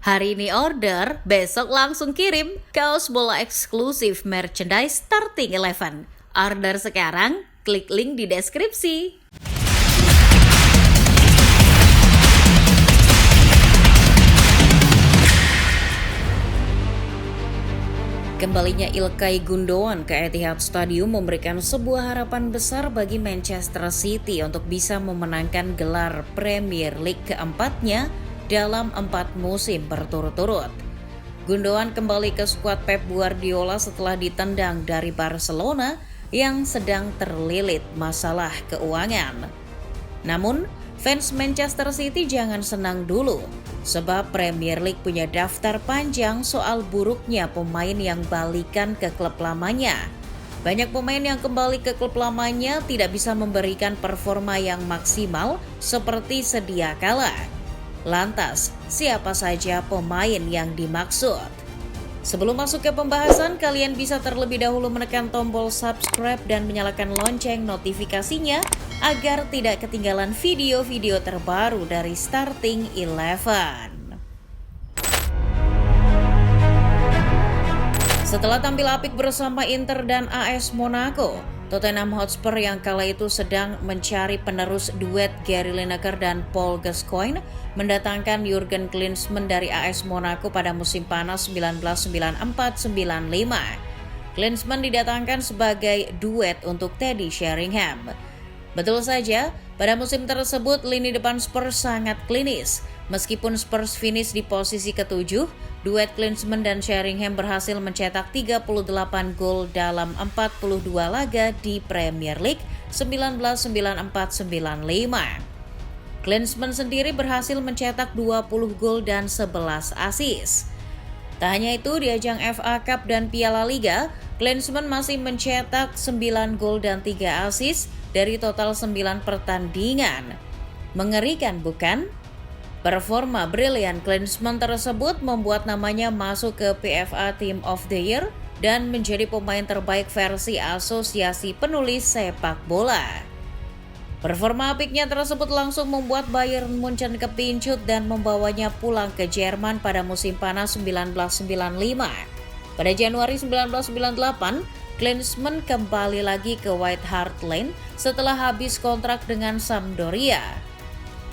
Hari ini order, besok langsung kirim. Kaos bola eksklusif merchandise Starting Eleven. Order sekarang, klik link di deskripsi. Kembalinya Ilkay Gundogan ke Etihad Stadium memberikan sebuah harapan besar bagi Manchester City untuk bisa memenangkan gelar Premier League keempatnya dalam 4 musim berturut-turut. Gundogan kembali ke skuad Pep Guardiola setelah ditendang dari Barcelona yang sedang terlilit masalah keuangan. Namun, fans Manchester City jangan senang dulu, sebab Premier League punya daftar panjang soal buruknya pemain yang balikan ke klub lamanya. Banyak pemain yang kembali ke klub lamanya tidak bisa memberikan performa yang maksimal seperti sedia kala. Lantas, siapa saja pemain yang dimaksud? Sebelum masuk ke pembahasan, kalian bisa terlebih dahulu menekan tombol subscribe dan menyalakan lonceng notifikasinya agar tidak ketinggalan video-video terbaru dari Starting Eleven. Setelah tampil apik bersama Inter dan AS Monaco, Tottenham Hotspur yang kala itu sedang mencari penerus duet Gary Lineker dan Paul Gascoigne mendatangkan Jurgen Klinsmann dari AS Monaco pada musim panas 1994-95. Klinsmann didatangkan sebagai duet untuk Teddy Sheringham. Betul saja, pada musim tersebut lini depan Spurs sangat klinis. Meskipun Spurs finish di posisi ke-7, duet Klinsmann dan Sheringham berhasil mencetak 38 gol dalam 42 laga di Premier League 1994-95. Klinsmann sendiri berhasil mencetak 20 gol dan 11 assist. Tak hanya itu, di ajang FA Cup dan Piala Liga, Klinsmann masih mencetak 9 gol dan 3 assist dari total 9 pertandingan. Mengerikan bukan? Performa brilian Klinsmann tersebut membuat namanya masuk ke PFA Team of the Year dan menjadi pemain terbaik versi Asosiasi Penulis Sepak Bola. Performa apiknya tersebut langsung membuat Bayern Munchen kepincut dan membawanya pulang ke Jerman pada musim panas 1995. Pada Januari 1998, Klinsmann kembali lagi ke White Hart Lane setelah habis kontrak dengan Sampdoria.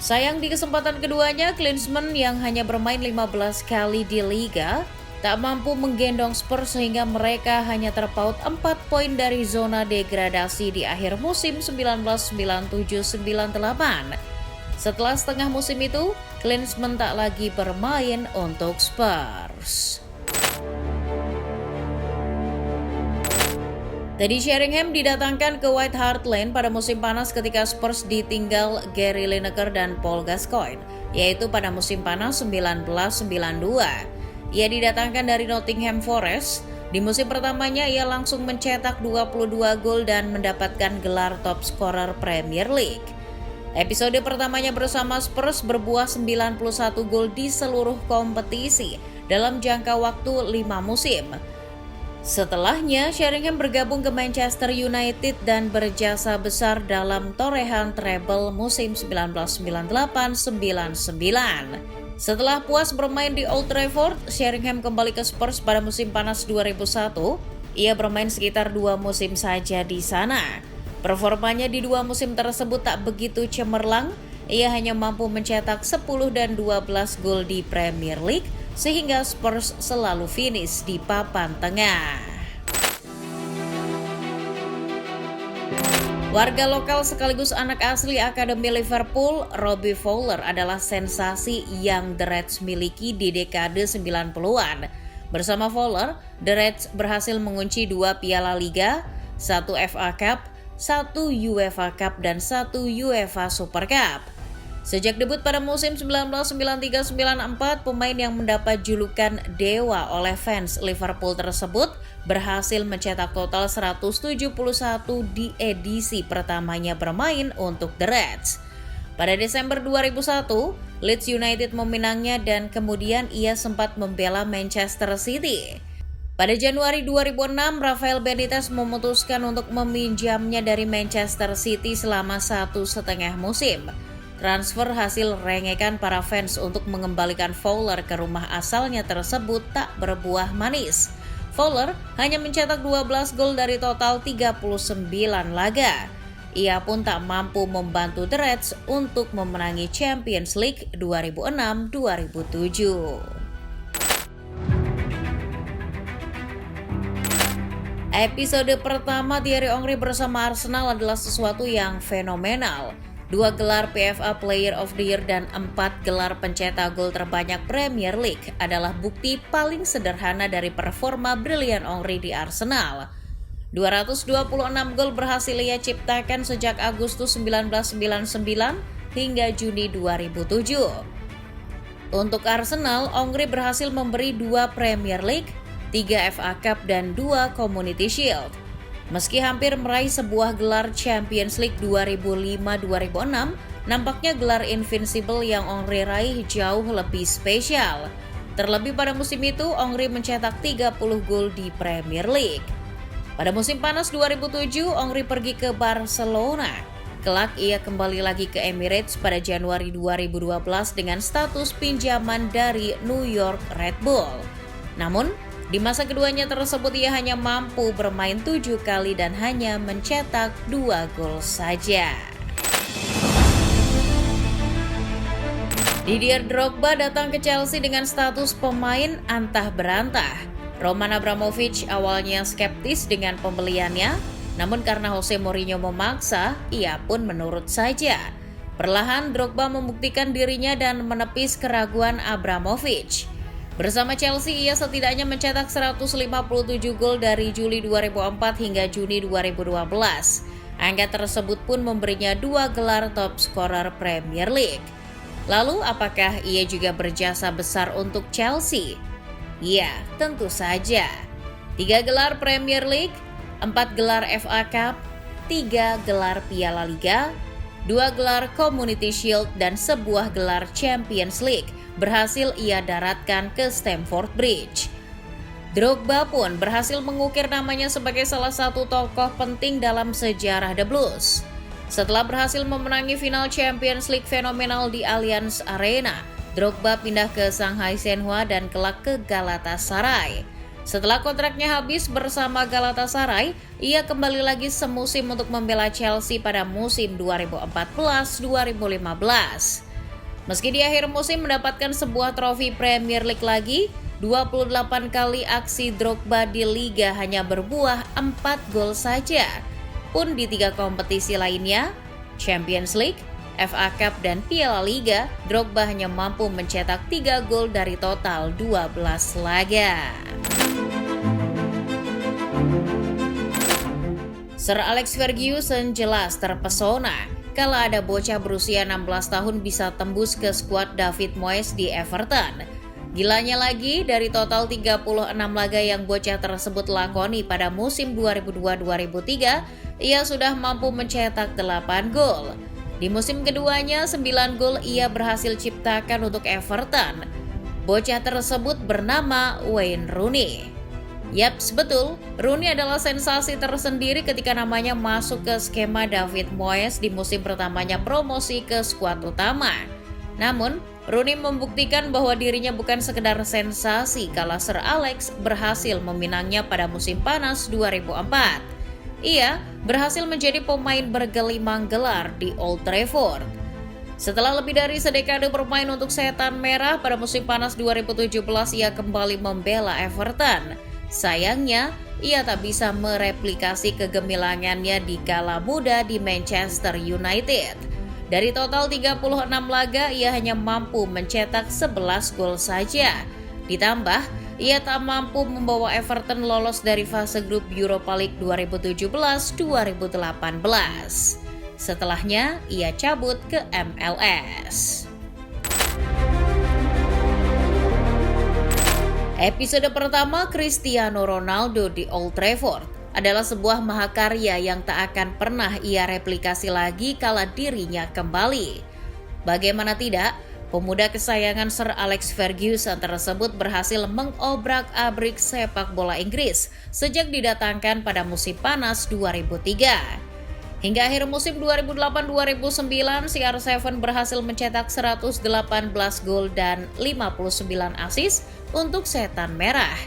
Sayang di kesempatan keduanya, Klinsmann yang hanya bermain 15 kali di Liga tak mampu menggendong Spurs sehingga mereka hanya terpaut 4 poin dari zona degradasi di akhir musim 1997-98. Setelah setengah musim itu, Klinsmann tak lagi bermain untuk Spurs. Teddy Sheringham didatangkan ke White Hart Lane pada musim panas ketika Spurs ditinggal Gary Lineker dan Paul Gascoigne, yaitu pada musim panas 1992. Ia didatangkan dari Nottingham Forest. Di musim pertamanya ia langsung mencetak 22 gol dan mendapatkan gelar top scorer Premier League. Episode pertamanya bersama Spurs berbuah 91 gol di seluruh kompetisi dalam jangka waktu 5 musim. Setelahnya, Sheringham bergabung ke Manchester United dan berjasa besar dalam torehan treble musim 1998-99. Setelah puas bermain di Old Trafford, Sheringham kembali ke Spurs pada musim panas 2001. Ia bermain sekitar 2 musim saja di sana. Performanya di 2 musim tersebut tak begitu cemerlang. Ia hanya mampu mencetak 10 dan 12 gol di Premier League, sehingga Spurs selalu finish di papan tengah. Warga lokal sekaligus anak asli Akademi Liverpool, Robbie Fowler adalah sensasi yang The Reds miliki di dekade 90-an. Bersama Fowler, The Reds berhasil mengunci 2 Piala Liga, 1 FA Cup, 1 UEFA Cup, dan 1 UEFA Super Cup. Sejak debut pada musim 1993-94, pemain yang mendapat julukan Dewa oleh fans Liverpool tersebut berhasil mencetak total 171 di edisi pertamanya bermain untuk The Reds. Pada Desember 2001, Leeds United meminangnya dan kemudian ia sempat membela Manchester City. Pada Januari 2006, Rafael Benitez memutuskan untuk meminjamnya dari Manchester City selama 1,5 musim. Transfer hasil rengekan para fans untuk mengembalikan Fowler ke rumah asalnya tersebut tak berbuah manis. Fowler hanya mencetak 12 gol dari total 39 laga. Ia pun tak mampu membantu The Reds untuk memenangi Champions League 2006-2007. Episode pertama Thierry Henry bersama Arsenal adalah sesuatu yang fenomenal. 2 gelar PFA Player of the Year dan 4 gelar pencetak gol terbanyak Premier League adalah bukti paling sederhana dari performa brilian Henry di Arsenal. 226 gol berhasil ia ciptakan sejak Agustus 1999 hingga Juni 2007. Untuk Arsenal, Henry berhasil memberi 2 Premier League, 3 FA Cup dan 2 Community Shield. Meski hampir meraih sebuah gelar Champions League 2005-2006, nampaknya gelar Invincible yang Henry raih jauh lebih spesial. Terlebih pada musim itu, Henry mencetak 30 gol di Premier League. Pada musim panas 2007, Henry pergi ke Barcelona. Kelak ia kembali lagi ke Emirates pada Januari 2012 dengan status pinjaman dari New York Red Bull. Namun, di masa keduanya tersebut ia hanya mampu bermain 7 kali dan hanya mencetak 2 gol saja. Didier Drogba datang ke Chelsea dengan status pemain antah berantah. Roman Abramovich awalnya skeptis dengan pembeliannya, namun karena Jose Mourinho memaksa, ia pun menurut saja. Perlahan Drogba membuktikan dirinya dan menepis keraguan Abramovich. Bersama Chelsea, ia setidaknya mencetak 157 gol dari Juli 2004 hingga Juni 2012. Angka tersebut pun memberinya 2 gelar top scorer Premier League. Lalu, apakah ia juga berjasa besar untuk Chelsea? Ya, tentu saja. 3 gelar Premier League, 4 gelar FA Cup, 3 gelar Piala Liga, 2 gelar Community Shield, dan sebuah gelar Champions League berhasil ia daratkan ke Stamford Bridge. Drogba pun berhasil mengukir namanya sebagai salah satu tokoh penting dalam sejarah The Blues. Setelah berhasil memenangi final Champions League fenomenal di Allianz Arena, Drogba pindah ke Shanghai Shenhua dan kelak ke Galatasaray. Setelah kontraknya habis bersama Galatasaray, ia kembali lagi semusim untuk membela Chelsea pada musim 2014-2015. Meski di akhir musim mendapatkan sebuah trofi Premier League lagi, 28 kali aksi Drogba di Liga hanya berbuah 4 gol saja. Pun di 3 kompetisi lainnya, Champions League, FA Cup, dan Piala Liga, Drogba hanya mampu mencetak 3 gol dari total 12 laga. Sir Alex Ferguson jelas terpesona kala ada bocah berusia 16 tahun bisa tembus ke skuad David Moyes di Everton. Gilanya lagi, dari total 36 laga yang bocah tersebut lakoni pada musim 2002-2003, ia sudah mampu mencetak 8 gol. Di musim keduanya, 9 gol ia berhasil ciptakan untuk Everton. Bocah tersebut bernama Wayne Rooney. Yaps, betul, Rooney adalah sensasi tersendiri ketika namanya masuk ke skema David Moyes di musim pertamanya promosi ke skuad utama. Namun, Rooney membuktikan bahwa dirinya bukan sekedar sensasi kala Sir Alex berhasil meminangnya pada musim panas 2004. Ia berhasil menjadi pemain bergelimang gelar di Old Trafford. Setelah lebih dari sedekade bermain untuk Setan Merah, pada musim panas 2017 ia kembali membela Everton. Sayangnya, ia tak bisa mereplikasi kegemilangannya di kala muda di Manchester United. Dari total 36 laga, ia hanya mampu mencetak 11 gol saja. Ditambah, ia tak mampu membawa Everton lolos dari fase grup Europa League 2017-2018. Setelahnya, ia cabut ke MLS. Episode pertama Cristiano Ronaldo di Old Trafford adalah sebuah mahakarya yang tak akan pernah ia replikasi lagi kala dirinya kembali. Bagaimana tidak, pemuda kesayangan Sir Alex Ferguson tersebut berhasil mengobrak-abrik sepak bola Inggris sejak didatangkan pada musim panas 2003. Hingga akhir musim 2008-2009, CR7 berhasil mencetak 118 gol dan 59 assist untuk Setan Merah.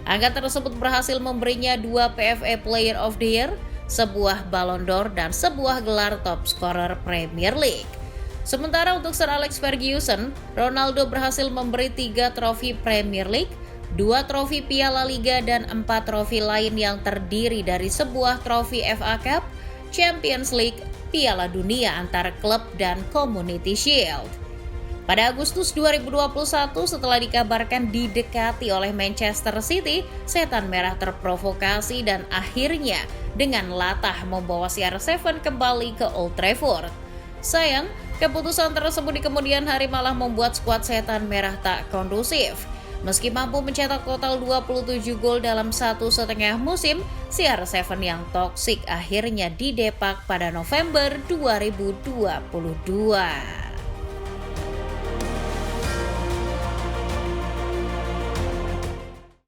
Angka tersebut berhasil memberinya 2 PFA Player of the Year, sebuah Ballon d'Or, dan sebuah gelar top scorer Premier League. Sementara untuk Sir Alex Ferguson, Ronaldo berhasil memberi 3 trofi Premier League, 2 trofi Piala Liga, dan 4 trofi lain yang terdiri dari sebuah trofi FA Cup, Champions League, Piala Dunia antar klub, dan Community Shield. Pada Agustus 2021, setelah dikabarkan didekati oleh Manchester City, Setan Merah terprovokasi dan akhirnya dengan latah membawa CR7 kembali ke Old Trafford. Sayang, keputusan tersebut di kemudian hari malah membuat skuad Setan Merah tak kondusif. Meski mampu mencetak total 27 gol dalam 1,5 musim, CR7 yang toksik akhirnya didepak pada November 2022.